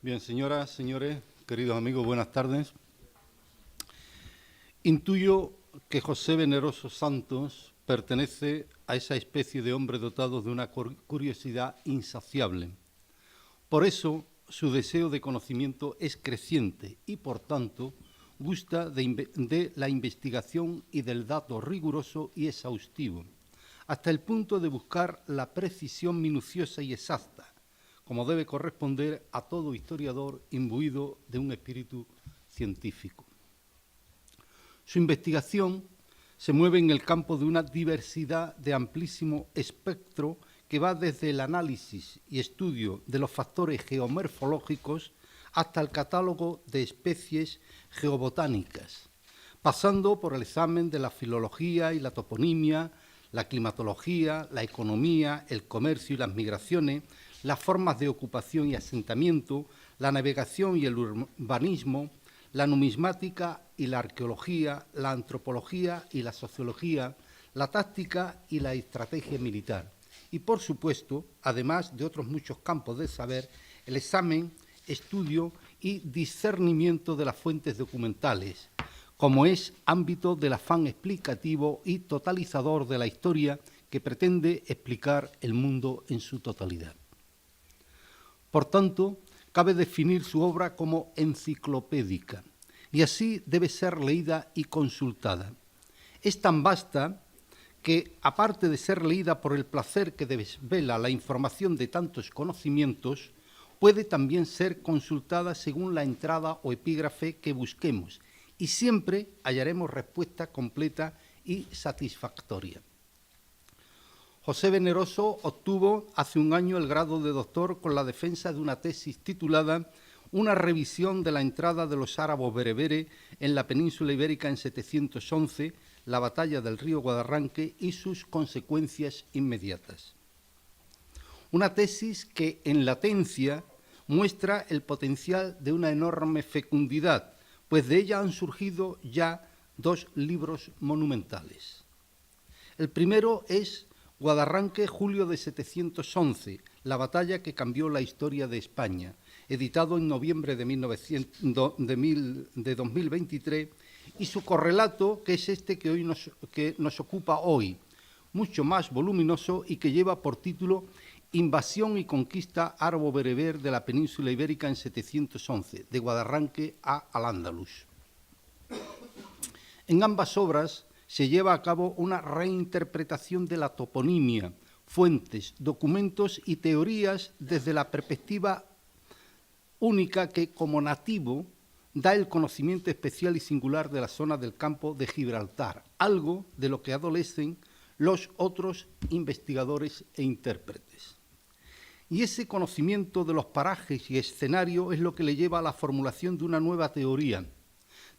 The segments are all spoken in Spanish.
Bien, señoras, señores, queridos amigos, buenas tardes. Intuyo que José Veneroso Santos pertenece a esa especie de hombre dotado de una curiosidad insaciable. Por eso, su deseo de conocimiento es creciente y, por tanto, gusta de la investigación y del dato riguroso y exhaustivo, hasta el punto de buscar la precisión minuciosa y exacta, como debe corresponder a todo historiador imbuido de un espíritu científico. Su investigación se mueve en el campo de una diversidad de amplísimo espectro que va desde el análisis y estudio de los factores geomorfológicos hasta el catálogo de especies geobotánicas, pasando por el examen de la filología y la toponimia, la climatología, la economía, el comercio y las migraciones, las formas de ocupación y asentamiento, la navegación y el urbanismo, la numismática y la arqueología, la antropología y la sociología, la táctica y la estrategia militar. Y, por supuesto, además de otros muchos campos del saber, el examen, estudio y discernimiento de las fuentes documentales, como es ámbito del afán explicativo y totalizador de la historia que pretende explicar el mundo en su totalidad. Por tanto, cabe definir su obra como enciclopédica, y así debe ser leída y consultada. Es tan vasta que, aparte de ser leída por el placer que desvela la información de tantos conocimientos, puede también ser consultada según la entrada o epígrafe que busquemos, y siempre hallaremos respuesta completa y satisfactoria. José Veneroso obtuvo hace un año el grado de doctor con la defensa de una tesis titulada «Una revisión de la entrada de los árabes bereberes en la península ibérica en 711, la batalla del río Guadarranque y sus consecuencias inmediatas». Una tesis que, en latencia, muestra el potencial de una enorme fecundidad, pues de ella han surgido ya dos libros monumentales. El primero es Guadarranque, julio de 711, la batalla que cambió la historia de España, editado en noviembre de 2023, y su correlato, que es este que nos ocupa hoy, mucho más voluminoso y que lleva por título Invasión y conquista árabo-bereber de la península ibérica en 711, de Guadarranque a Al-Ándalus. En ambas obras se lleva a cabo una reinterpretación de la toponimia, fuentes, documentos y teorías desde la perspectiva única que, como nativo, da el conocimiento especial y singular de la zona del campo de Gibraltar, algo de lo que adolecen los otros investigadores e intérpretes. Y ese conocimiento de los parajes y escenarios es lo que le lleva a la formulación de una nueva teoría,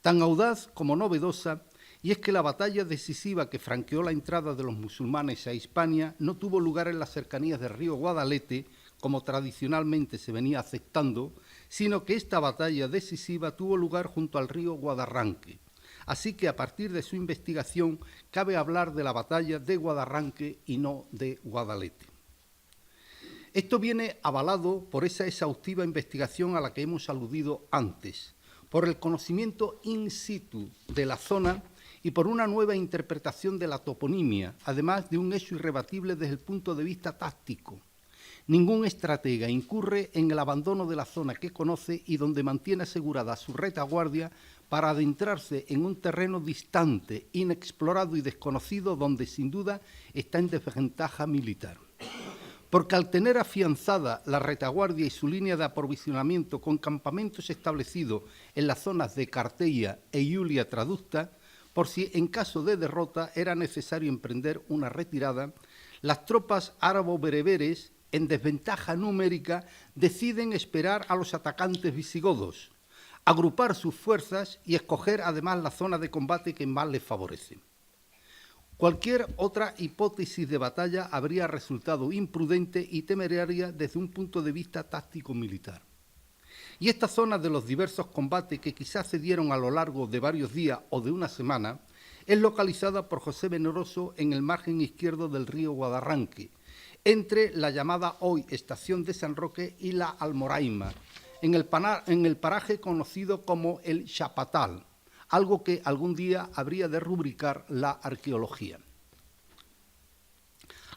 tan audaz como novedosa, y es que la batalla decisiva que franqueó la entrada de los musulmanes a Hispania no tuvo lugar en las cercanías del río Guadalete, como tradicionalmente se venía aceptando, sino que esta batalla decisiva tuvo lugar junto al río Guadarranque. Así que a partir de su investigación cabe hablar de la batalla de Guadarranque y no de Guadalete. Esto viene avalado por esa exhaustiva investigación a la que hemos aludido antes, por el conocimiento in situ de la zona y por una nueva interpretación de la toponimia, además de un hecho irrebatible desde el punto de vista táctico. Ningún estratega incurre en el abandono de la zona que conoce y donde mantiene asegurada su retaguardia para adentrarse en un terreno distante, inexplorado y desconocido, donde sin duda está en desventaja militar. Porque al tener afianzada la retaguardia y su línea de aprovisionamiento con campamentos establecidos en las zonas de Carteia e Iulia Traducta, por si en caso de derrota era necesario emprender una retirada, las tropas árabo-bereberes, en desventaja numérica, deciden esperar a los atacantes visigodos, agrupar sus fuerzas y escoger además la zona de combate que más les favorece. Cualquier otra hipótesis de batalla habría resultado imprudente y temeraria desde un punto de vista táctico-militar. Y esta zona de los diversos combates que quizás se dieron a lo largo de varios días o de una semana es localizada por José Veneroso en el margen izquierdo del río Guadarranque, entre la llamada hoy Estación de San Roque y la Almoraima, en el paraje conocido como el Chapatal, algo que algún día habría de rubricar la arqueología.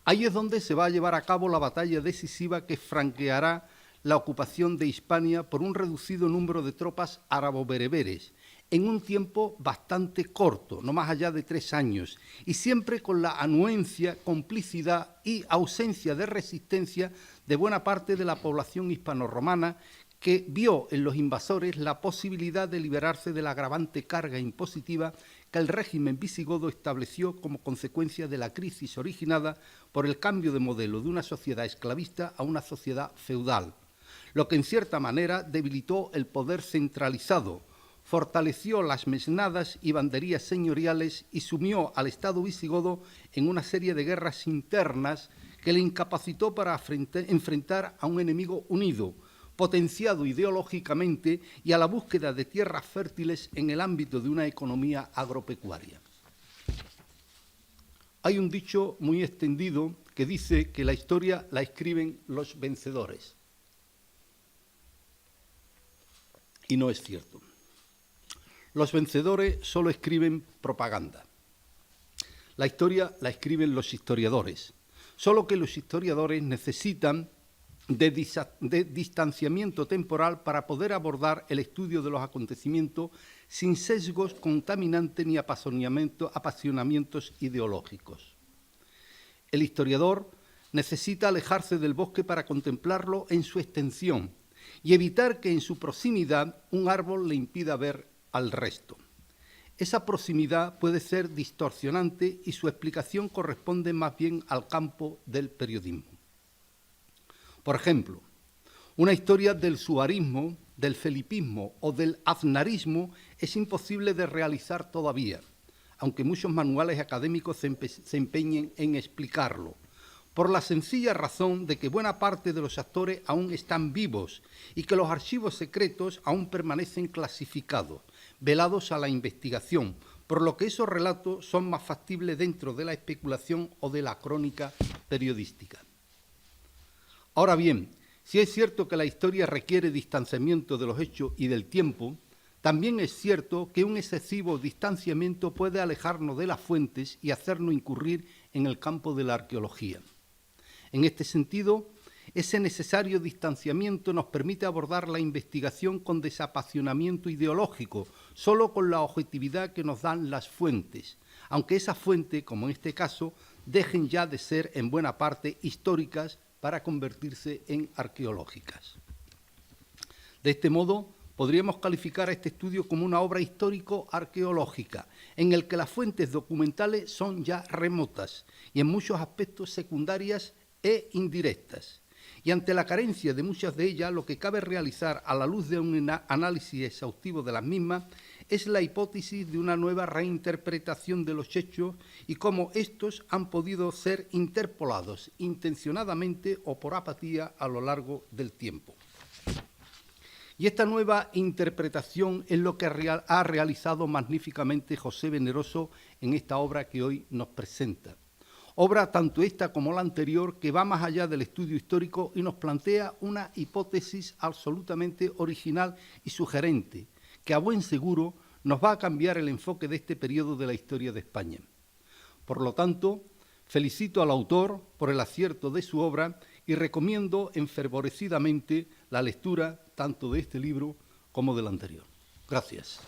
Ahí es donde se va a llevar a cabo la batalla decisiva que franqueará la ocupación de Hispania por un reducido número de tropas árabo-bereberes, en un tiempo bastante corto, no más allá de 3 años, y siempre con la anuencia, complicidad y ausencia de resistencia de buena parte de la población hispanorromana, que vio en los invasores la posibilidad de liberarse de la agravante carga impositiva que el régimen visigodo estableció como consecuencia de la crisis originada por el cambio de modelo de una sociedad esclavista a una sociedad feudal, lo que en cierta manera debilitó el poder centralizado, fortaleció las mesnadas y banderías señoriales y sumió al Estado visigodo en una serie de guerras internas que le incapacitó para enfrentar a un enemigo unido, potenciado ideológicamente y a la búsqueda de tierras fértiles en el ámbito de una economía agropecuaria. Hay un dicho muy extendido que dice que la historia la escriben los vencedores. Y no es cierto. Los vencedores solo escriben propaganda. La historia la escriben los historiadores, solo que los historiadores necesitan de distanciamiento temporal para poder abordar el estudio de los acontecimientos sin sesgos contaminantes ni apasionamientos ideológicos. El historiador necesita alejarse del bosque para contemplarlo en su extensión y evitar que en su proximidad un árbol le impida ver al resto. Esa proximidad puede ser distorsionante y su explicación corresponde más bien al campo del periodismo. Por ejemplo, una historia del suarismo, del felipismo o del aznarismo es imposible de realizar todavía, aunque muchos manuales académicos se empeñen en explicarlo, por la sencilla razón de que buena parte de los actores aún están vivos y que los archivos secretos aún permanecen clasificados, velados a la investigación, por lo que esos relatos son más factibles dentro de la especulación o de la crónica periodística. Ahora bien, si es cierto que la historia requiere distanciamiento de los hechos y del tiempo, también es cierto que un excesivo distanciamiento puede alejarnos de las fuentes y hacernos incurrir en el campo de la arqueología. En este sentido, ese necesario distanciamiento nos permite abordar la investigación con desapasionamiento ideológico, solo con la objetividad que nos dan las fuentes, aunque esas fuentes, como en este caso, dejen ya de ser en buena parte históricas para convertirse en arqueológicas. De este modo, podríamos calificar a este estudio como una obra histórico-arqueológica, en el que las fuentes documentales son ya remotas y en muchos aspectos secundarias e indirectas. Y ante la carencia de muchas de ellas, lo que cabe realizar a la luz de un análisis exhaustivo de las mismas es la hipótesis de una nueva reinterpretación de los hechos y cómo estos han podido ser interpolados intencionadamente o por apatía a lo largo del tiempo. Y esta nueva interpretación es lo que ha realizado magníficamente José Veneroso en esta obra que hoy nos presenta. Obra tanto esta como la anterior que va más allá del estudio histórico y nos plantea una hipótesis absolutamente original y sugerente, que a buen seguro nos va a cambiar el enfoque de este periodo de la historia de España. Por lo tanto, felicito al autor por el acierto de su obra y recomiendo enfervorecidamente la lectura tanto de este libro como del anterior. Gracias.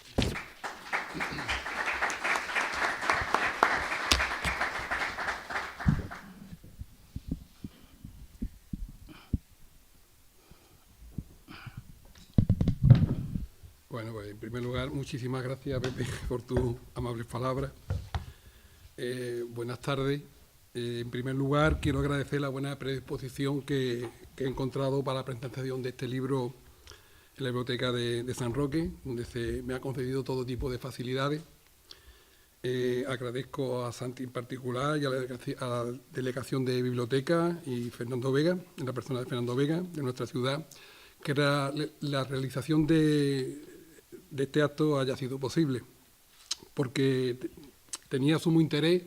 Bueno, pues en primer lugar, muchísimas gracias, Pepe, por tus amables palabras. Buenas tardes. En primer lugar, quiero agradecer la buena predisposición que he encontrado para la presentación de este libro en la Biblioteca de San Roque, donde se me ha concedido todo tipo de facilidades. Agradezco a Santi en particular y a la Delegación de Biblioteca y Fernando Vega, en la persona de Fernando Vega, de nuestra ciudad, que la realización de este acto haya sido posible, porque tenía sumo interés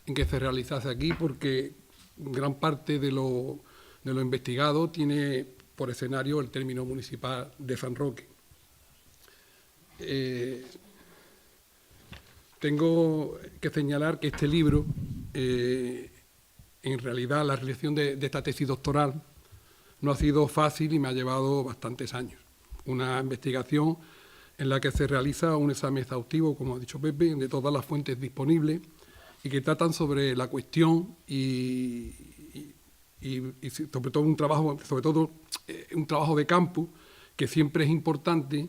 en que se realizase aquí, porque gran parte de lo investigado tiene por escenario el término municipal de San Roque. Tengo que señalar que este libro, en realidad la realización de esta tesis doctoral no ha sido fácil y me ha llevado bastantes años. Una investigación en la que se realiza un examen exhaustivo, como ha dicho Pepe, de todas las fuentes disponibles y que tratan sobre la cuestión y sobre todo un trabajo de campo que siempre es importante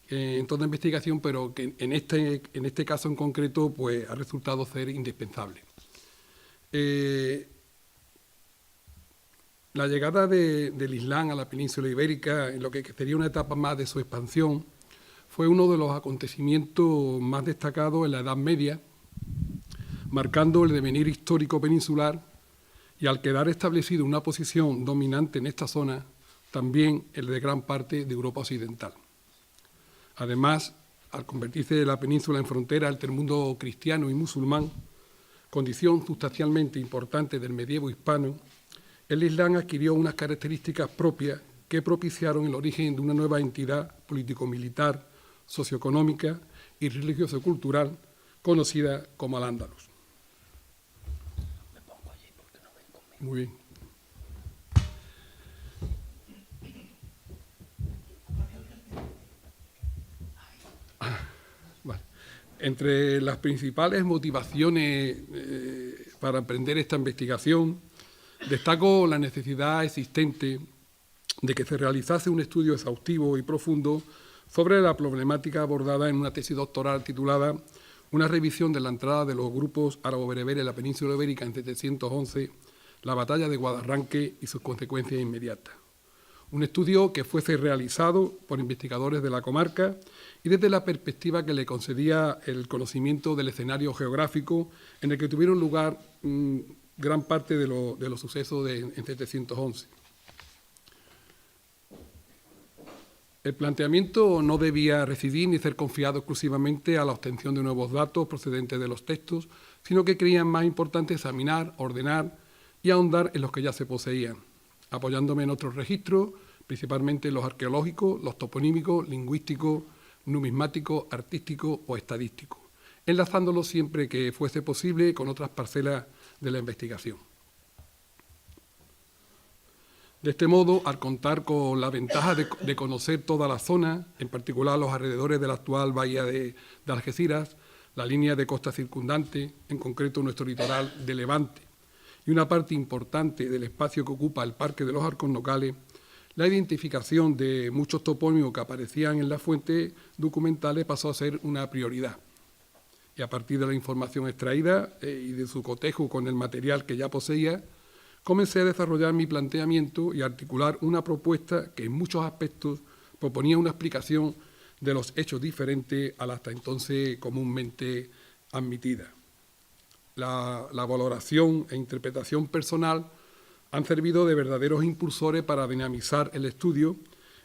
en toda investigación, pero que en este caso en concreto pues ha resultado ser indispensable. La llegada del Islam a la península ibérica, en lo que sería una etapa más de su expansión, fue uno de los acontecimientos más destacados en la Edad Media, marcando el devenir histórico peninsular y al quedar establecido una posición dominante en esta zona, también el de gran parte de Europa Occidental. Además, al convertirse la península en frontera entre el mundo cristiano y musulmán, condición sustancialmente importante del medievo hispano, el Islam adquirió unas características propias que propiciaron el origen de una nueva entidad político-militar, socioeconómica y religioso-cultural conocida como Al-Ándalus. Muy bien. Vale. Entre las principales motivaciones para emprender esta investigación, destaco la necesidad existente de que se realizase un estudio exhaustivo y profundo sobre la problemática abordada en una tesis doctoral titulada «Una revisión de la entrada de los grupos árabo-bereberes en la península ibérica en 711, la batalla de Guadarranque y sus consecuencias inmediatas». Un estudio que fuese realizado por investigadores de la comarca y desde la perspectiva que le concedía el conocimiento del escenario geográfico en el que tuvieron lugar gran parte de los sucesos en 711. El planteamiento no debía residir ni ser confiado exclusivamente a la obtención de nuevos datos procedentes de los textos, sino que creían más importante examinar, ordenar y ahondar en los que ya se poseían, apoyándome en otros registros, principalmente los arqueológicos, los toponímicos, lingüísticos, numismáticos, artísticos o estadísticos, enlazándolos siempre que fuese posible con otras parcelas de la investigación. De este modo, al contar con la ventaja de conocer toda la zona, en particular los alrededores de la actual bahía de Algeciras, la línea de costa circundante, en concreto nuestro litoral de Levante, y una parte importante del espacio que ocupa el Parque de los Alcornocales, la identificación de muchos topónimos que aparecían en las fuentes documentales pasó a ser una prioridad. Y a partir de la información extraída y de su cotejo con el material que ya poseía, comencé a desarrollar mi planteamiento y a articular una propuesta que en muchos aspectos proponía una explicación de los hechos diferentes a la hasta entonces comúnmente admitida. La valoración e interpretación personal han servido de verdaderos impulsores para dinamizar el estudio,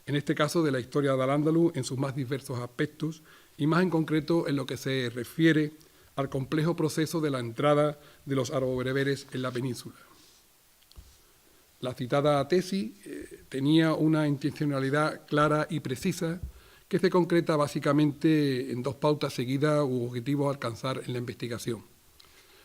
en este caso de la historia de Al-Ándalus en sus más diversos aspectos y más en concreto en lo que se refiere al complejo proceso de la entrada de los árabo-bereberes en la península. La citada tesis tenía una intencionalidad clara y precisa que se concreta básicamente en dos pautas seguidas u objetivos a alcanzar en la investigación.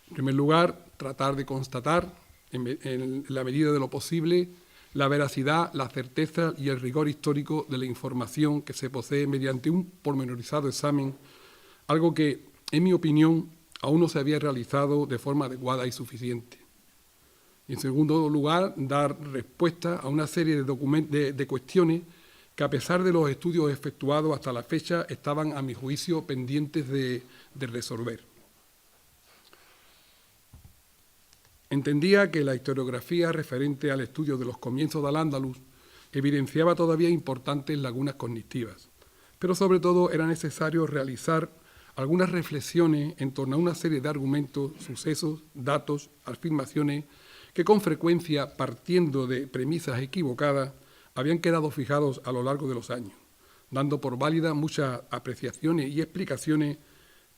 En primer lugar, tratar de constatar, en la medida de lo posible, la veracidad, la certeza y el rigor histórico de la información que se posee mediante un pormenorizado examen, algo que, en mi opinión, aún no se había realizado de forma adecuada y suficiente. Y en segundo lugar, dar respuesta a una serie de cuestiones que, a pesar de los estudios efectuados hasta la fecha, estaban, a mi juicio, pendientes de resolver. Entendía que la historiografía referente al estudio de los comienzos de Al-Ándalus evidenciaba todavía importantes lagunas cognitivas, pero sobre todo era necesario realizar algunas reflexiones en torno a una serie de argumentos, sucesos, datos, afirmaciones que con frecuencia, partiendo de premisas equivocadas, habían quedado fijados a lo largo de los años, dando por válidas muchas apreciaciones y explicaciones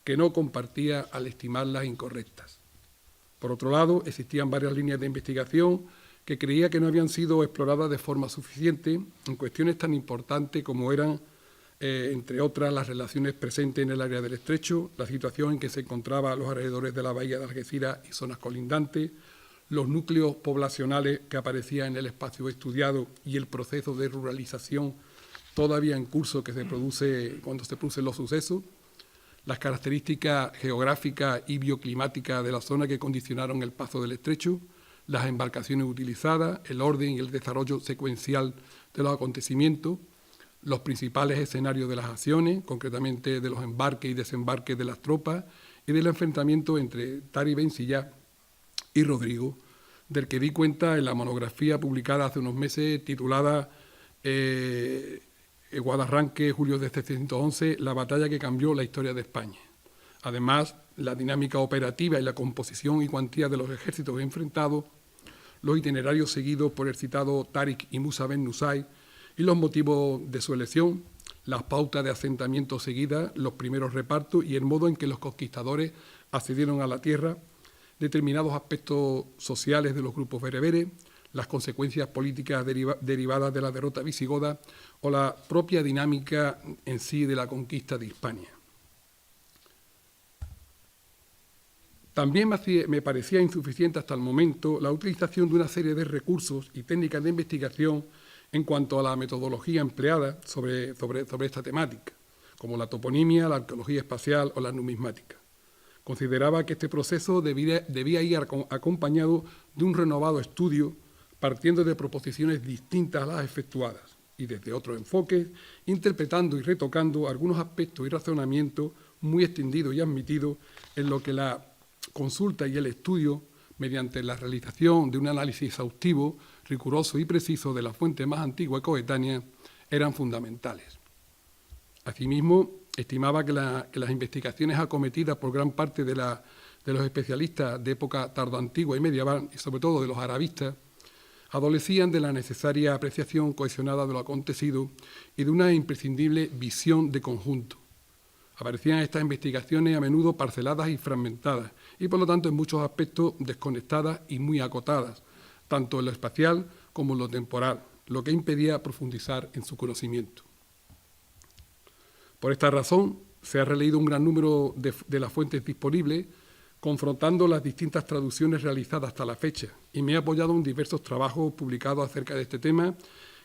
que no compartía al estimarlas incorrectas. Por otro lado, existían varias líneas de investigación que creía que no habían sido exploradas de forma suficiente en cuestiones tan importantes como eran, entre otras, las relaciones presentes en el área del Estrecho, la situación en que se encontraba los alrededores de la bahía de Algeciras y zonas colindantes, los núcleos poblacionales que aparecían en el espacio estudiado y el proceso de ruralización todavía en curso que se produce cuando se producen los sucesos, las características geográficas y bioclimáticas de la zona que condicionaron el paso del Estrecho, las embarcaciones utilizadas, el orden y el desarrollo secuencial de los acontecimientos, los principales escenarios de las acciones, concretamente de los embarques y desembarques de las tropas y del enfrentamiento entre Tari Ben Sillá y Rodrigo, del que di cuenta en la monografía publicada hace unos meses titulada Guadarranque, julio de 711, la batalla que cambió la historia de España. Además, la dinámica operativa y la composición y cuantía de los ejércitos enfrentados, los itinerarios seguidos por el citado Tariq y Musa ben Nusay y los motivos de su elección, las pautas de asentamiento seguidas, los primeros repartos y el modo en que los conquistadores accedieron a la tierra, determinados aspectos sociales de los grupos bereberes, las consecuencias políticas derivadas de la derrota visigoda o la propia dinámica en sí de la conquista de Hispania. También me parecía insuficiente hasta el momento la utilización de una serie de recursos y técnicas de investigación en cuanto a la metodología empleada sobre esta temática, como la toponimia, la arqueología espacial o la numismática. Consideraba que este proceso debía ir acompañado de un renovado estudio partiendo de proposiciones distintas a las efectuadas y desde otros enfoques, interpretando y retocando algunos aspectos y razonamientos muy extendidos y admitidos en lo que la consulta y el estudio, mediante la realización de un análisis exhaustivo, riguroso y preciso de la fuente más antigua y coetánea, eran fundamentales. Asimismo, estimaba que las investigaciones acometidas por gran parte de los especialistas de época tardoantigua y medieval, y sobre todo de los arabistas, adolecían de la necesaria apreciación cohesionada de lo acontecido y de una imprescindible visión de conjunto. Aparecían estas investigaciones a menudo parceladas y fragmentadas, y por lo tanto en muchos aspectos desconectadas y muy acotadas, tanto en lo espacial como en lo temporal, lo que impedía profundizar en su conocimiento. Por esta razón, se ha releído un gran número de las fuentes disponibles, confrontando las distintas traducciones realizadas hasta la fecha, y me he apoyado en diversos trabajos publicados acerca de este tema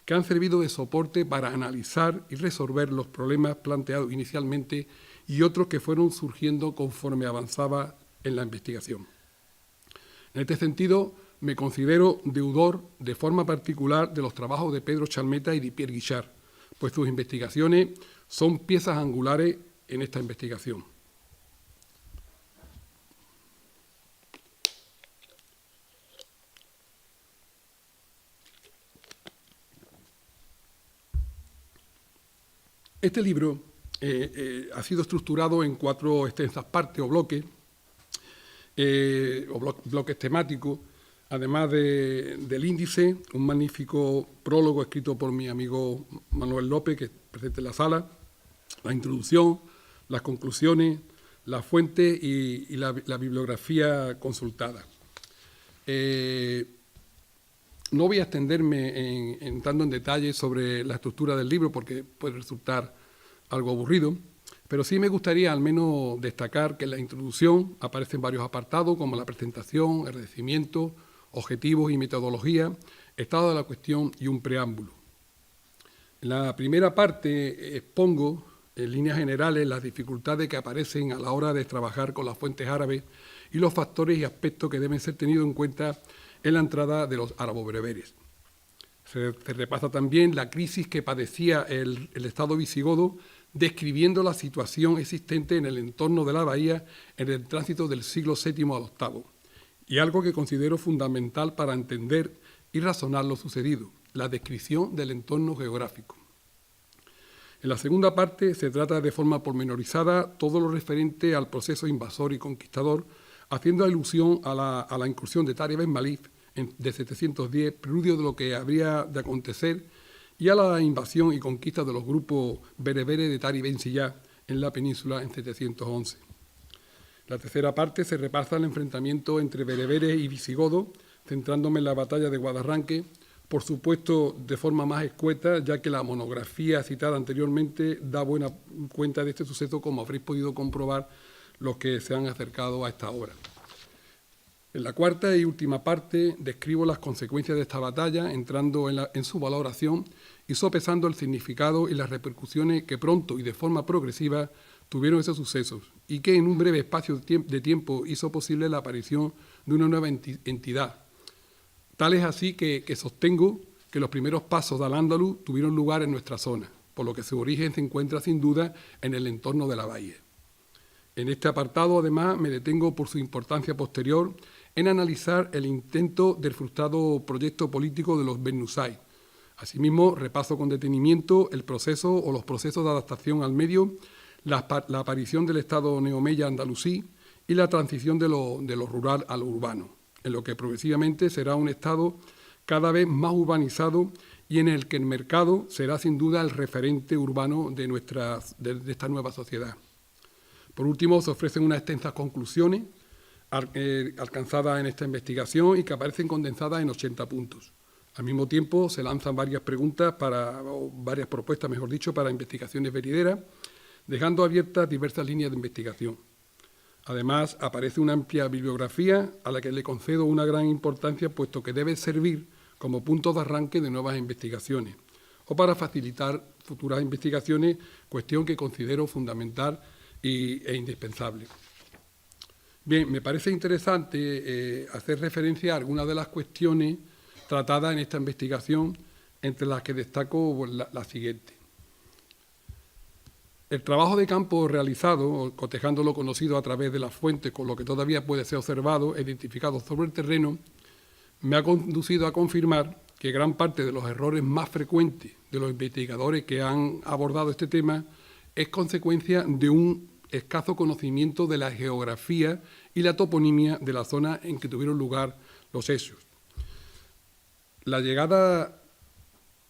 que han servido de soporte para analizar y resolver los problemas planteados inicialmente y otros que fueron surgiendo conforme avanzaba en la investigación. En este sentido, me considero deudor de forma particular de los trabajos de Pedro Chalmeta y de Pierre Guichard, pues sus investigaciones son piezas angulares en esta investigación. Este libro ha sido estructurado en 4 extensas partes o bloques, bloques temáticos, además del índice, un magnífico prólogo escrito por mi amigo Manuel López, que es presente en la sala, la introducción, las conclusiones, las fuentes y la bibliografía consultada. No voy a extenderme entrando en detalle sobre la estructura del libro porque puede resultar algo aburrido, pero sí me gustaría al menos destacar que en la introducción aparecen varios apartados como la presentación, agradecimiento, objetivos y metodología, estado de la cuestión y un preámbulo. En la primera parte expongo en líneas generales las dificultades que aparecen a la hora de trabajar con las fuentes árabes y los factores y aspectos que deben ser tenidos en cuenta en la entrada de los árabo-bereberes. Se repasa también la crisis que padecía el Estado visigodo, describiendo la situación existente en el entorno de la bahía en el tránsito del siglo VII al VIII, y algo que considero fundamental para entender y razonar lo sucedido, la descripción del entorno geográfico. En la segunda parte se trata de forma pormenorizada todo lo referente al proceso invasor y conquistador, haciendo alusión a la incursión de Tari Ben Malif de 710, preludio de lo que habría de acontecer, y a la invasión y conquista de los grupos bereberes de Tari Ben Sillá en la península en 711. La tercera parte se repasa el enfrentamiento entre bereberes y visigodos centrándome en la batalla de Guadarranque, por supuesto de forma más escueta, ya que la monografía citada anteriormente da buena cuenta de este suceso, como habréis podido comprobar los que se han acercado a esta obra. En la cuarta y última parte describo las consecuencias de esta batalla, entrando en su valoración y sopesando el significado y las repercusiones que pronto y de forma progresiva tuvieron esos sucesos, y que en un breve espacio de tiempo hizo posible la aparición de una nueva entidad. Tal es así que sostengo que los primeros pasos de Al-Ándalus tuvieron lugar en nuestra zona, por lo que su origen se encuentra sin duda en el entorno de la bahía. En este apartado, además, me detengo por su importancia posterior en analizar el intento del frustrado proyecto político de los Ben Nusayr. Asimismo, repaso con detenimiento el proceso o los procesos de adaptación al medio, la aparición del Estado neomeya andalusí y la transición de lo rural a lo urbano, en lo que progresivamente será un Estado cada vez más urbanizado y en el que el mercado será sin duda el referente urbano de esta nueva sociedad. Por último, se ofrecen unas extensas conclusiones alcanzadas en esta investigación y que aparecen condensadas en 80 puntos. Al mismo tiempo, se lanzan varias propuestas, para investigaciones venideras, dejando abiertas diversas líneas de investigación. Además, aparece una amplia bibliografía a la que le concedo una gran importancia, puesto que debe servir como punto de arranque de nuevas investigaciones o para facilitar futuras investigaciones, cuestión que considero fundamental e indispensable. Bien, me parece interesante hacer referencia a algunas de las cuestiones tratadas en esta investigación, entre las que destaco la siguiente. El trabajo de campo realizado, cotejando lo conocido a través de las fuentes con lo que todavía puede ser observado e identificado sobre el terreno, me ha conducido a confirmar que gran parte de los errores más frecuentes de los investigadores que han abordado este tema es consecuencia de un escaso conocimiento de la geografía y la toponimia de la zona en que tuvieron lugar los hechos. La llegada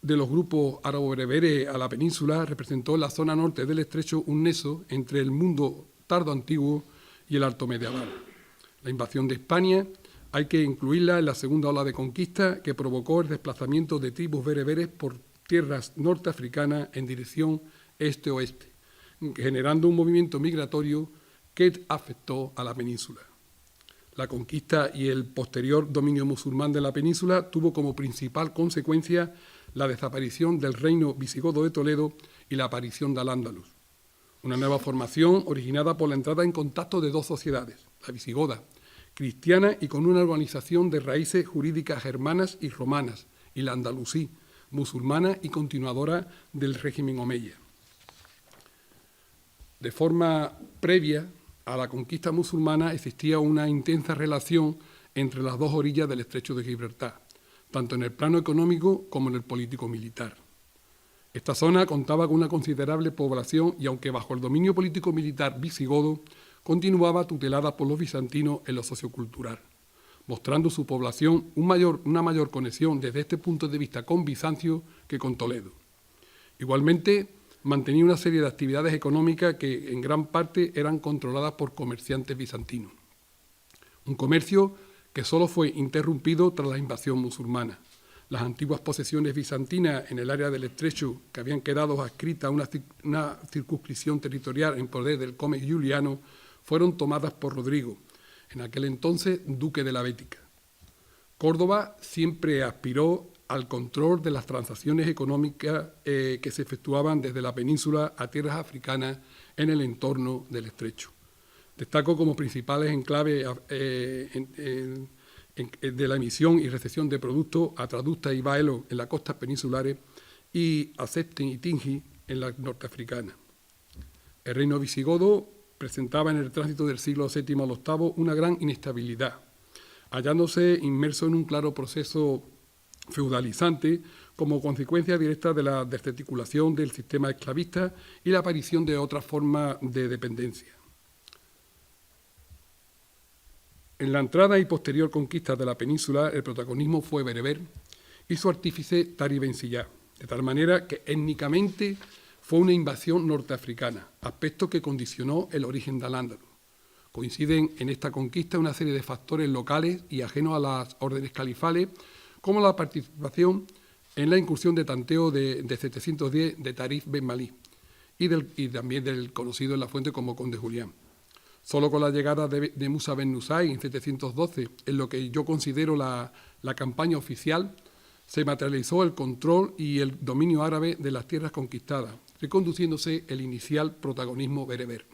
de los grupos árabo-bereberes a la península representó en la zona norte del estrecho un nexo entre el mundo tardo antiguo y el alto medieval. La invasión de España hay que incluirla en la segunda ola de conquista que provocó el desplazamiento de tribus bereberes por tierras norteafricanas en dirección este-oeste, generando un movimiento migratorio que afectó a la península. La conquista y el posterior dominio musulmán de la península tuvo como principal consecuencia la desaparición del reino visigodo de Toledo y la aparición de Al-Ándalus, una nueva formación originada por la entrada en contacto de dos sociedades, la visigoda, cristiana y con una organización de raíces jurídicas germanas y romanas, y la andalusí, musulmana y continuadora del régimen omeya. De forma previa a la conquista musulmana existía una intensa relación entre las dos orillas del estrecho de Gibraltar, tanto en el plano económico como en el político-militar. Esta zona contaba con una considerable población y, aunque bajo el dominio político-militar visigodo, continuaba tutelada por los bizantinos en lo sociocultural, mostrando su población una mayor conexión desde este punto de vista con Bizancio que con Toledo. Igualmente, mantenía una serie de actividades económicas que en gran parte eran controladas por comerciantes bizantinos. Un comercio que solo fue interrumpido tras la invasión musulmana. Las antiguas posesiones bizantinas en el área del estrecho, que habían quedado adscritas a una circunscripción territorial en poder del Come Giuliano, fueron tomadas por Rodrigo, en aquel entonces duque de la Bética. Córdoba siempre aspiró al control de las transacciones económicas que se efectuaban desde la península a tierras africanas en el entorno del estrecho. Destaco como principales enclaves de la emisión y recepción de productos a Traducta y Baelo en las costas peninsulares y a Septen y Tingi en las norteafricanas. El reino visigodo presentaba en el tránsito del siglo VII al VIII una gran inestabilidad, hallándose inmerso en un claro proceso feudalizante como consecuencia directa de la desarticulación del sistema esclavista y la aparición de otras formas de dependencia. En la entrada y posterior conquista de la península, el protagonismo fue bereber y su artífice Tari Ben Siyá, de tal manera que étnicamente fue una invasión norteafricana, aspecto que condicionó el origen de Al-Ándalus. Coinciden en esta conquista una serie de factores locales y ajenos a las órdenes califales, como la participación en la incursión de tanteo de 710 de Tarif Ben Malí y también del conocido en la fuente como Conde Julián. Solo con la llegada de Musa Ben Nusay en 712, en lo que yo considero la campaña oficial, se materializó el control y el dominio árabe de las tierras conquistadas, reconduciéndose el inicial protagonismo bereber.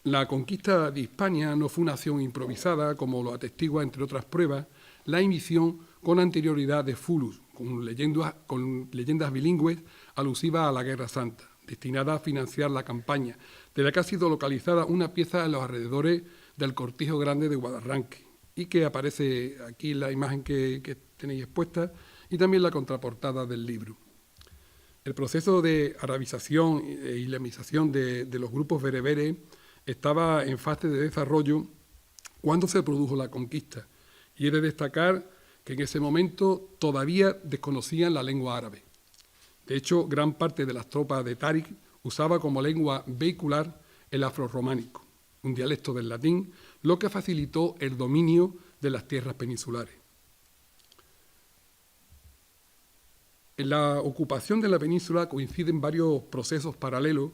La conquista de Hispania no fue una acción improvisada, como lo atestigua, entre otras pruebas, la emisión con anterioridad de Fulus, con leyendas bilingües alusivas a la Guerra Santa, destinada a financiar la campaña, de la que ha sido localizada una pieza en los alrededores del Cortijo Grande de Guadarranque, y que aparece aquí en la imagen que tenéis expuesta, y también la contraportada del libro. El proceso de arabización e islamización de los grupos bereberes estaba en fase de desarrollo cuando se produjo la conquista, y he de destacar que en ese momento todavía desconocían la lengua árabe. De hecho, gran parte de las tropas de Táriq usaba como lengua vehicular el afrorrománico, un dialecto del latín, lo que facilitó el dominio de las tierras peninsulares. En la ocupación de la península coinciden varios procesos paralelos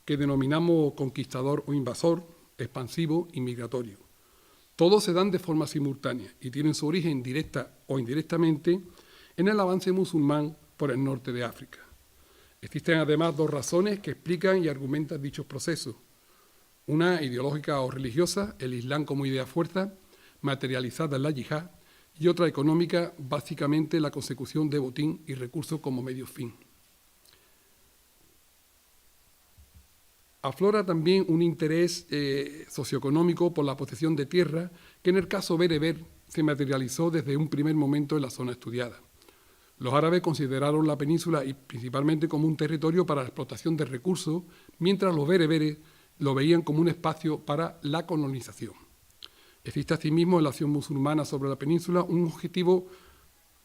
que denominamos conquistador o invasor, expansivo y migratorio. Todos se dan de forma simultánea y tienen su origen directa o indirectamente en el avance musulmán por el norte de África. Existen además dos razones que explican y argumentan dichos procesos. Una ideológica o religiosa, el Islam como idea fuerza, materializada en la yihad, y otra económica, básicamente la consecución de botín y recursos como medio fin. Aflora también un interés socioeconómico por la posesión de tierra, que en el caso bereber se materializó desde un primer momento en la zona estudiada. Los árabes consideraron la península y principalmente como un territorio para la explotación de recursos, mientras los bereberes lo veían como un espacio para la colonización. Existe asimismo en la acción musulmana sobre la península un objetivo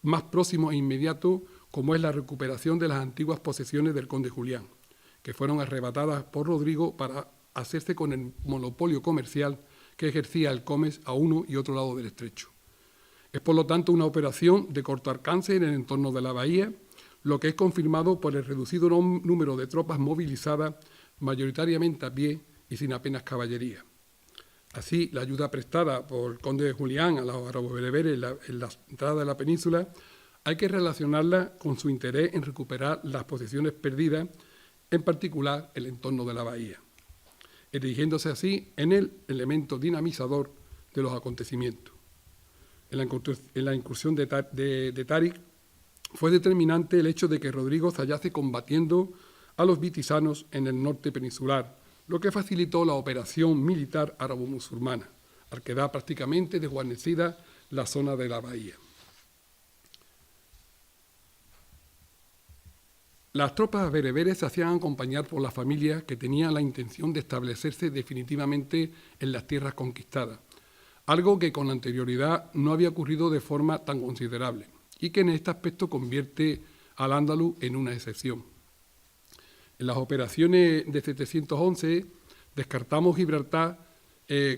más próximo e inmediato, como es la recuperación de las antiguas posesiones del conde Julián, que fueron arrebatadas por Rodrigo para hacerse con el monopolio comercial que ejercía el Comes a uno y otro lado del estrecho. Es por lo tanto una operación de corto alcance en el entorno de la bahía, lo que es confirmado por el reducido número de tropas movilizadas, mayoritariamente a pie y sin apenas caballería. Así, la ayuda prestada por el conde de Julián a los árabo-bereberes en la entrada de la península hay que relacionarla con su interés en recuperar las posesiones perdidas, en particular el entorno de la bahía, erigiéndose así en el elemento dinamizador de los acontecimientos. En la incursión de Táriq fue determinante el hecho de que Rodrigo se hallase combatiendo a los vitisanos en el norte peninsular, lo que facilitó la operación militar árabo-musulmana, al quedar prácticamente desguarnecida la zona de la bahía. Las tropas bereberes se hacían acompañar por las familias que tenían la intención de establecerse definitivamente en las tierras conquistadas, algo que con anterioridad no había ocurrido de forma tan considerable y que en este aspecto convierte al Andalus en una excepción. En las operaciones de 711 descartamos Gibraltar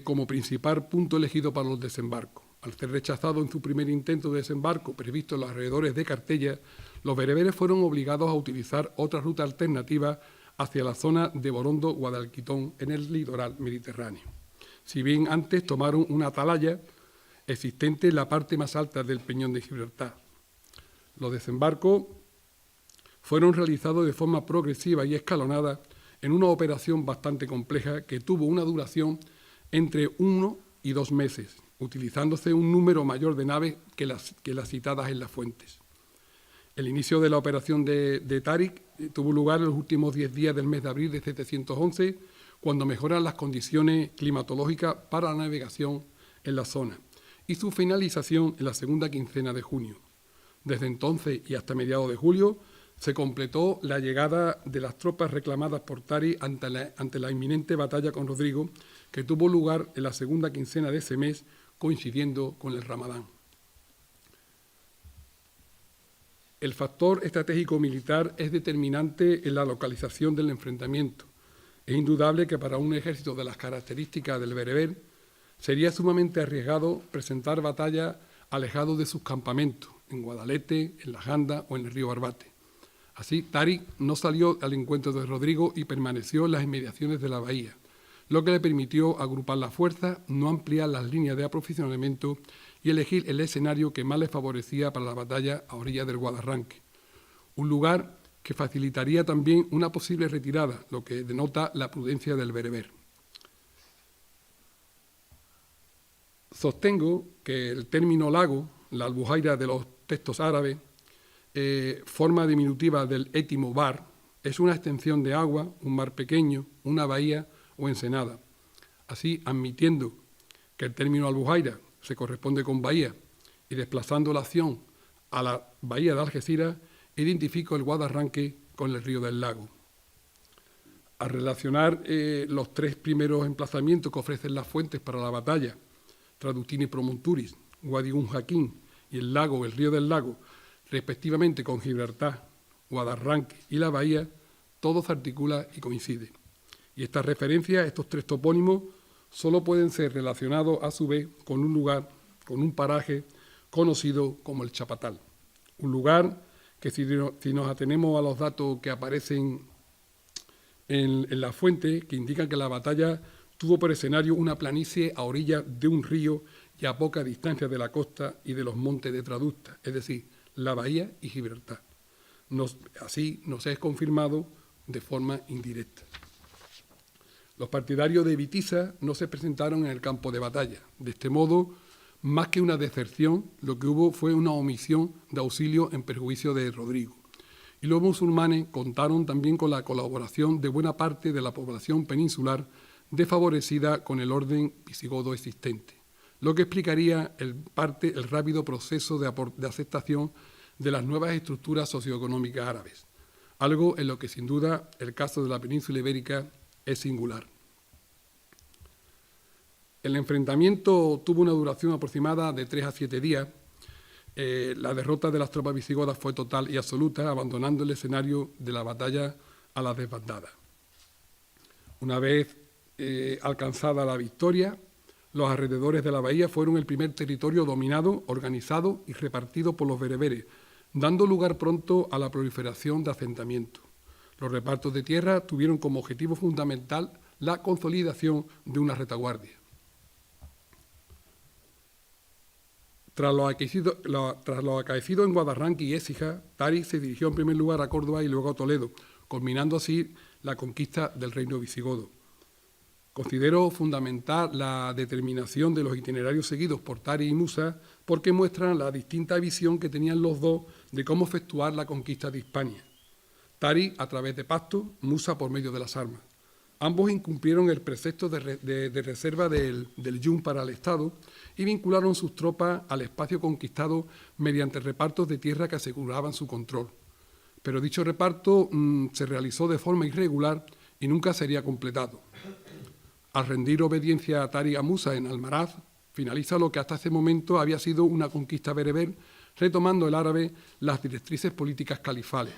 como principal punto elegido para los desembarcos. Al ser rechazado en su primer intento de desembarco previsto en los alrededores de Cartella, los bereberes fueron obligados a utilizar otra ruta alternativa hacia la zona de Borondo-Guadalquitón en el litoral mediterráneo. Si bien antes tomaron una atalaya existente en la parte más alta del Peñón de Gibraltar. Los desembarcos fueron realizados de forma progresiva y escalonada en una operación bastante compleja que tuvo una duración entre 1 y 2 meses, utilizándose un número mayor de naves que las citadas en las fuentes. El inicio de la operación de Táriq tuvo lugar en los últimos 10 días del mes de abril de 711, cuando mejoran las condiciones climatológicas para la navegación en la zona, y su finalización en la segunda quincena de junio. Desde entonces y hasta mediados de julio se completó la llegada de las tropas reclamadas por Táriq ante la inminente batalla con Rodrigo, que tuvo lugar en la segunda quincena de ese mes, coincidiendo con el Ramadán. El factor estratégico militar es determinante en la localización del enfrentamiento, Es indudable que para un ejército de las características del bereber sería sumamente arriesgado presentar batallas alejados de sus campamentos, en Guadalete, en La Janda o en el río Barbate. Así, Táriq no salió al encuentro de Rodrigo y permaneció en las inmediaciones de la bahía, lo que le permitió agrupar las fuerzas, no ampliar las líneas de aprovisionamiento y elegir el escenario que más le favorecía para la batalla a orillas del Guadarranque, un lugar que facilitaría también una posible retirada, lo que denota la prudencia del bereber. Sostengo que el término lago, la albujaira de los textos árabes, forma diminutiva del étimo bar, es una extensión de agua, un mar pequeño, una bahía o ensenada. Así, admitiendo que el término albujaira se corresponde con bahía y desplazando la acción a la bahía de Algeciras, identifico el Guadarranque con el río del lago. Al relacionar los tres primeros emplazamientos que ofrecen las fuentes para la batalla, Traductini Promonturis, Guadigun Jaquín y el lago, el río del lago, respectivamente con Gibraltar, Guadarranque y la bahía, todo se articula y coincide. Y estas referencias, estos tres topónimos, solo pueden ser relacionados a su vez con un lugar, con un paraje conocido como el Chapatal. Un lugar que si nos atenemos a los datos que aparecen en la fuente, que indican que la batalla tuvo por escenario una planicie a orillas de un río y a poca distancia de la costa y de los montes de Traducta, es decir, la bahía y Gibraltar. Así nos es confirmado de forma indirecta. Los partidarios de Witiza no se presentaron en el campo de batalla. De este modo, más que una deserción, lo que hubo fue una omisión de auxilio en perjuicio de Rodrigo. Y los musulmanes contaron también con la colaboración de buena parte de la población peninsular desfavorecida con el orden visigodo existente, lo que explicaría el rápido proceso de aceptación de las nuevas estructuras socioeconómicas árabes, algo en lo que sin duda el caso de la península ibérica es singular. El enfrentamiento tuvo una duración aproximada de 3 a 7 días. La derrota de las tropas visigodas fue total y absoluta, abandonando el escenario de la batalla a las desbandadas. Una vez alcanzada la victoria, los alrededores de la bahía fueron el primer territorio dominado, organizado y repartido por los bereberes, dando lugar pronto a la proliferación de asentamientos. Los repartos de tierra tuvieron como objetivo fundamental la consolidación de una retaguardia. Tras lo acaecido en Guadarranque y Écija, Táriq se dirigió en primer lugar a Córdoba y luego a Toledo, culminando así la conquista del reino visigodo. Considero fundamental la determinación de los itinerarios seguidos por Táriq y Musa porque muestran la distinta visión que tenían los dos de cómo efectuar la conquista de Hispania. Táriq a través de pactos, Musa por medio de las armas. Ambos incumplieron el precepto de reserva del Yum para el Estado y vincularon sus tropas al espacio conquistado mediante repartos de tierra que aseguraban su control. Pero dicho reparto se realizó de forma irregular y nunca sería completado. Al rendir obediencia a Táriq a Musa en Almaraz, finaliza lo que hasta ese momento había sido una conquista bereber, retomando el árabe las directrices políticas califales.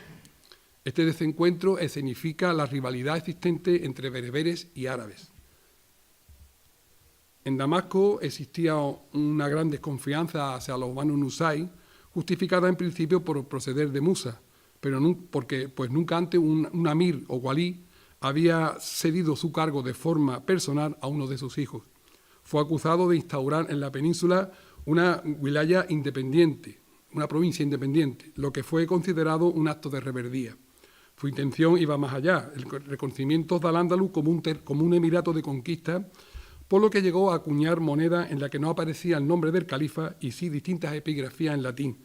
Este desencuentro escenifica la rivalidad existente entre bereberes y árabes. En Damasco existía una gran desconfianza hacia los Banu Nusay, justificada en principio por proceder de Musa, pero porque nunca antes un amir o walí había cedido su cargo de forma personal a uno de sus hijos. Fue acusado de instaurar en la península una wilaya independiente, una provincia independiente, lo que fue considerado un acto de reverdía. Su intención iba más allá, el reconocimiento de Al-Ándalus como un emirato de conquista, por lo que llegó a acuñar moneda en la que no aparecía el nombre del califa y sí distintas epigrafías en latín.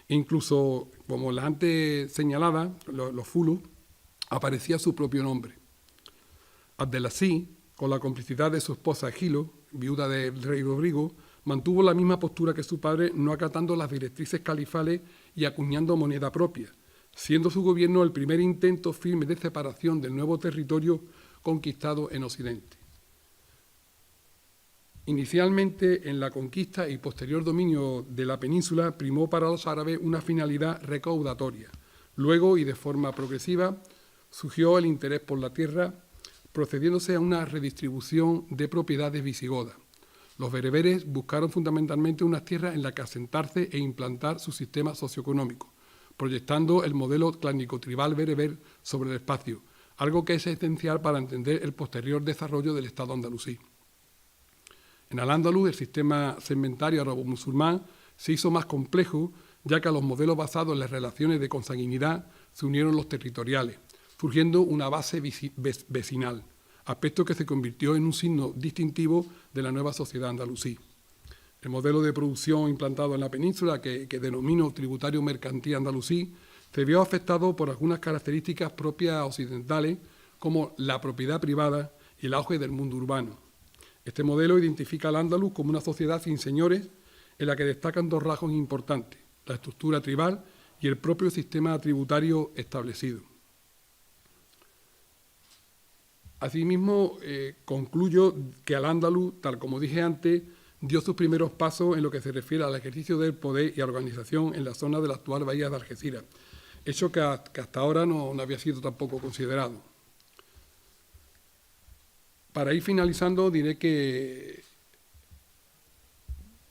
E incluso, como las antes señaladas, los fulus, aparecía su propio nombre. Abdelaziz, con la complicidad de su esposa Egilo, viuda del rey Rodrigo, mantuvo la misma postura que su padre, no acatando las directrices califales y acuñando moneda propia, siendo su gobierno el primer intento firme de separación del nuevo territorio conquistado en Occidente. Inicialmente, en la conquista y posterior dominio de la península, primó para los árabes una finalidad recaudatoria. Luego, y de forma progresiva, surgió el interés por la tierra, procediéndose a una redistribución de propiedades visigodas. Los bereberes buscaron fundamentalmente unas tierras en las que asentarse e implantar su sistema socioeconómico, proyectando el modelo clánico-tribal bereber sobre el espacio, algo que es esencial para entender el posterior desarrollo del Estado andalusí. En Al-Ándalus, el sistema segmentario árabe-musulmán se hizo más complejo, ya que a los modelos basados en las relaciones de consanguinidad se unieron los territoriales, surgiendo una base vecinal, aspecto que se convirtió en un signo distintivo de la nueva sociedad andalusí. El modelo de producción implantado en la península, que denomino tributario mercantil andalusí, se vio afectado por algunas características propias occidentales, como la propiedad privada y el auge del mundo urbano. Este modelo identifica al Andaluz como una sociedad sin señores, en la que destacan dos rasgos importantes: la estructura tribal y el propio sistema tributario establecido. Asimismo, concluyo que Al-Ándalus, tal como dije antes, dio sus primeros pasos en lo que se refiere al ejercicio del poder y a la organización en la zona de la actual bahía de Algeciras, hecho que hasta ahora no había sido tampoco considerado. Para ir finalizando, diré que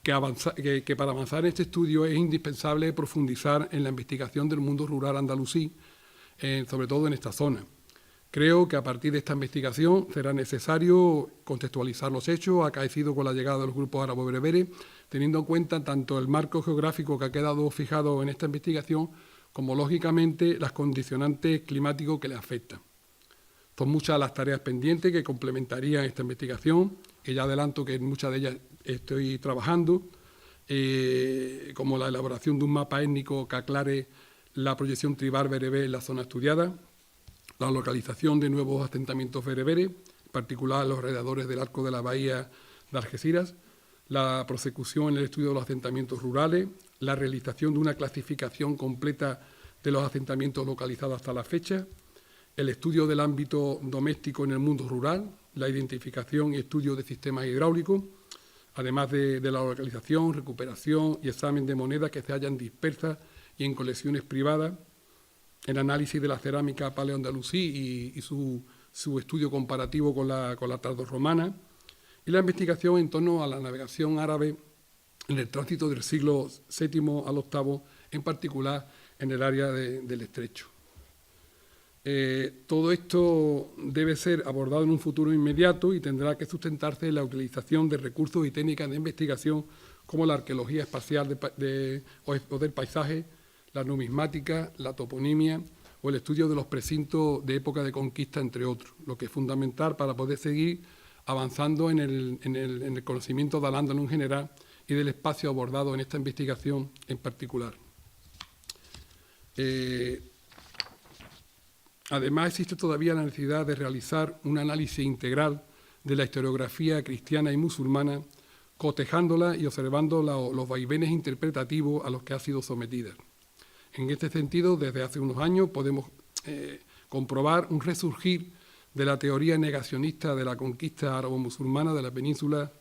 para avanzar en este estudio es indispensable profundizar en la investigación del mundo rural andalusí, sobre todo en esta zona. Creo que a partir de esta investigación será necesario contextualizar los hechos acaecidos con la llegada de los grupos árabo-bereberes, teniendo en cuenta tanto el marco geográfico que ha quedado fijado en esta investigación, como, lógicamente, las condicionantes climáticos que le afectan. Son muchas las tareas pendientes que complementarían esta investigación, que ya adelanto que en muchas de ellas estoy trabajando, como la elaboración de un mapa étnico que aclare la proyección tribal bereber en la zona estudiada, la localización de nuevos asentamientos bereberes, en particular los alrededores del arco de la bahía de Algeciras, la prosecución en el estudio de los asentamientos rurales, la realización de una clasificación completa de los asentamientos localizados hasta la fecha, el estudio del ámbito doméstico en el mundo rural, la identificación y estudio de sistemas hidráulicos, además de la localización, recuperación y examen de monedas que se hallan dispersas y en colecciones privadas, el análisis de la cerámica paleoandalusí y su estudio comparativo con la tardorromana, y la investigación en torno a la navegación árabe en el tránsito del siglo VII al VIII, en particular en el área del Estrecho. Todo esto debe ser abordado en un futuro inmediato y tendrá que sustentarse en la utilización de recursos y técnicas de investigación como la arqueología espacial o del paisaje, la numismática, la toponimia o el estudio de los precintos de época de conquista, entre otros, lo que es fundamental para poder seguir avanzando en el conocimiento de Al-Ándalus en general y del espacio abordado en esta investigación en particular. Además, existe todavía la necesidad de realizar un análisis integral de la historiografía cristiana y musulmana, cotejándola y observando los vaivenes interpretativos a los que ha sido sometida. En este sentido, desde hace unos años podemos comprobar un resurgir de la teoría negacionista de la conquista árabo-musulmana de la península,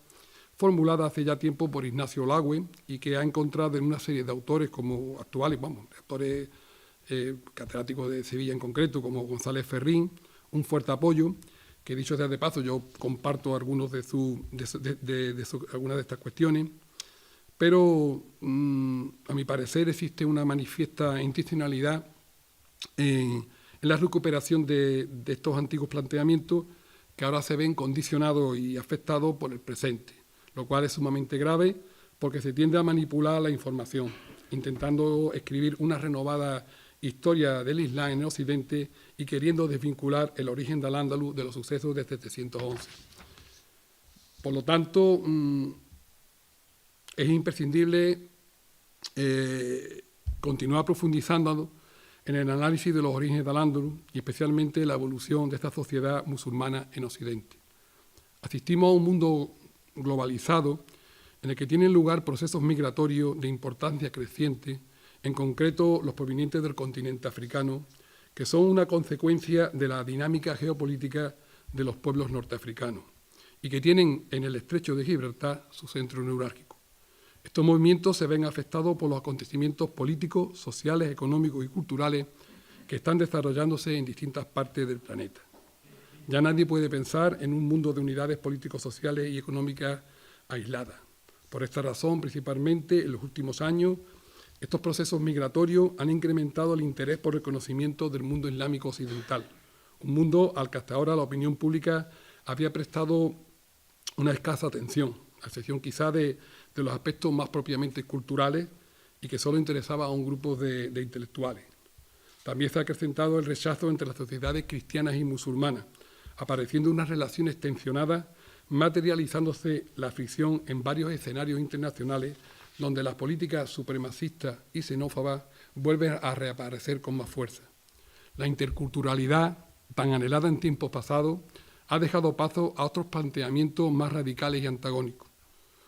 formulada hace ya tiempo por Ignacio Lagüe y que ha encontrado en una serie de autores como actuales, autores catedráticos de Sevilla en concreto, como González Ferrín, un fuerte apoyo, que dicho sea de paso, yo comparto algunos algunas de estas cuestiones, pero a mi parecer existe una manifiesta intencionalidad en la recuperación de estos antiguos planteamientos que ahora se ven condicionados y afectados por el presente, lo cual es sumamente grave porque se tiende a manipular la información, intentando escribir una renovada historia del Islam en el Occidente y queriendo desvincular el origen del Al-Ándalus de los sucesos de 711. Por lo tanto, es imprescindible continuar profundizando en el análisis de los orígenes del Al-Ándalus y especialmente la evolución de esta sociedad musulmana en Occidente. Asistimos a un mundo globalizado en el que tienen lugar procesos migratorios de importancia creciente, en concreto los provenientes del continente africano, que son una consecuencia de la dinámica geopolítica de los pueblos norteafricanos y que tienen en el Estrecho de Gibraltar su centro neurálgico. Estos movimientos se ven afectados por los acontecimientos políticos, sociales, económicos y culturales que están desarrollándose en distintas partes del planeta. Ya nadie puede pensar en un mundo de unidades políticos, sociales y económicas aisladas. Por esta razón, principalmente, en los últimos años, estos procesos migratorios han incrementado el interés por el conocimiento del mundo islámico occidental, un mundo al que hasta ahora la opinión pública había prestado una escasa atención, a excepción quizá de los aspectos más propiamente culturales y que solo interesaba a un grupo de intelectuales. También se ha acrecentado el rechazo entre las sociedades cristianas y musulmanas, apareciendo unas relaciones tensionadas, materializándose la fricción en varios escenarios internacionales donde las políticas supremacistas y xenófobas vuelven a reaparecer con más fuerza. La interculturalidad, tan anhelada en tiempos pasados, ha dejado paso a otros planteamientos más radicales y antagónicos.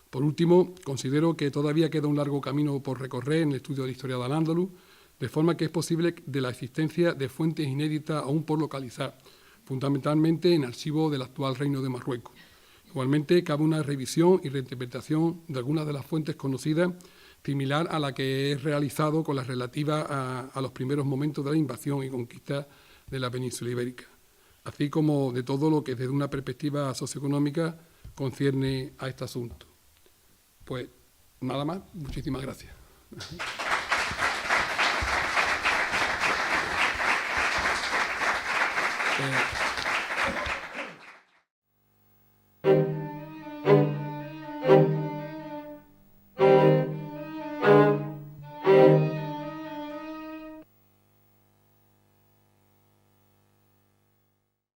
Por último, considero que todavía queda un largo camino por recorrer en el estudio de la historia de Al-Ándalus, de forma que es posible de la existencia de fuentes inéditas aún por localizar, fundamentalmente en archivos del actual Reino de Marruecos. Igualmente, cabe una revisión y reinterpretación de algunas de las fuentes conocidas, similar a la que he realizado con las relativas a los primeros momentos de la invasión y conquista de la península ibérica, así como de todo lo que desde una perspectiva socioeconómica concierne a este asunto. Pues nada más, muchísimas gracias.